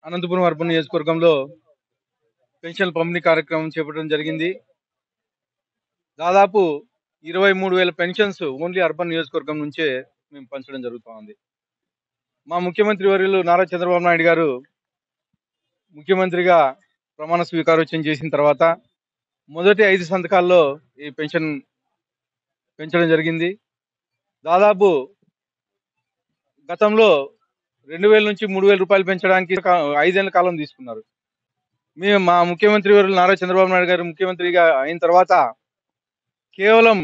Anantapuram urban నియోజకవర్గంలో pension పంపిణీ కార్యక్రమం చేపట్టడం జరిగింది. దాదాపు 23,000 పెన్షన్స్ ఓన్లీ అర్బన్ నియోజకవర్గం నుంచే మేము పంచడం జరుగుతా ఉంది. మా ముఖ్యమంత్రి వర్యులు నారా చంద్రబాబు నాయుడు గారు ముఖ్యమంత్రిగా ప్రమాణ స్వీకారోత్సవం చేసిన తర్వాత మొదటి 5 సంతకాల్లో ఈ పెన్షన్ పెంచడం జరిగింది. దాదాపు గతంలో 2,000 నుంచి 3,000 రూపాయలు పెంచడానికి 5 ఏళ్ల కాలం తీసుకున్నారు. మా ముఖ్యమంత్రి వర్యులు నారా చంద్రబాబు నాయుడు గారు ముఖ్యమంత్రిగా అయిన తర్వాత కేవలం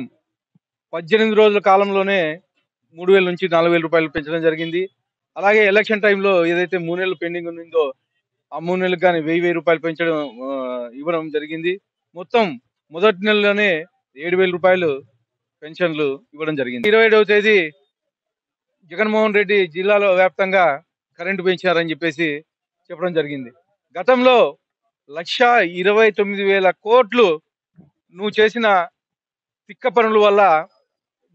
18 రోజుల కాలంలోనే 3,000 నుంచి 4,000 రూపాయలు పెంచడం జరిగింది. అలాగే ఎలక్షన్ టైంలో ఏదైతే 3 నెలలు పెండింగ్ ఉండిందో ఆ 3 నెలలకు కానీ 1,000 రూపాయలు పెంచడం ఇవ్వడం జరిగింది. మొత్తం మొదటి నెలలోనే 7,000 రూపాయలు పెన్షన్లు ఇవ్వడం జరిగింది. 27వ తేదీ జగన్మోహన్ రెడ్డి జిల్లాలో వ్యాప్తంగా కరెంటు పెంచారని చెప్పేసి చెప్పడం జరిగింది. గతంలో 1,29,000 కోట్లు నువ్వు చేసిన తిక్క పనుల వల్ల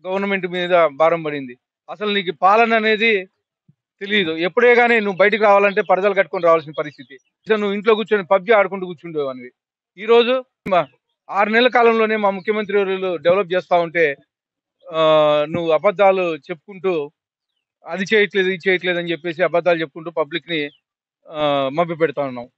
గవర్నమెంట్ మీద భారం పడింది. అసలు నీకు పాలన అనేది తెలియదు. ఎప్పుడే గానీ నువ్వు బయటకు రావాలంటే పరదలు కట్టుకొని రావాల్సిన పరిస్థితి. నువ్వు ఇంట్లో కూర్చొని పబ్జి ఆడుకుంటూ కూర్చుండేవానివి. ఈ రోజు 6 నెలల కాలంలోనే మా ముఖ్యమంత్రి వర్యులు డెవలప్ చేస్తా ఉంటే నువ్వు అబద్ధాలు చెప్పుకుంటూ అది చేయట్లేదు ఇది చేయట్లేదు అని చెప్పేసి అబద్ధాలు చెప్పుకుంటూ పబ్లిక్ ని మభ్య పెడతా ఉన్నావు.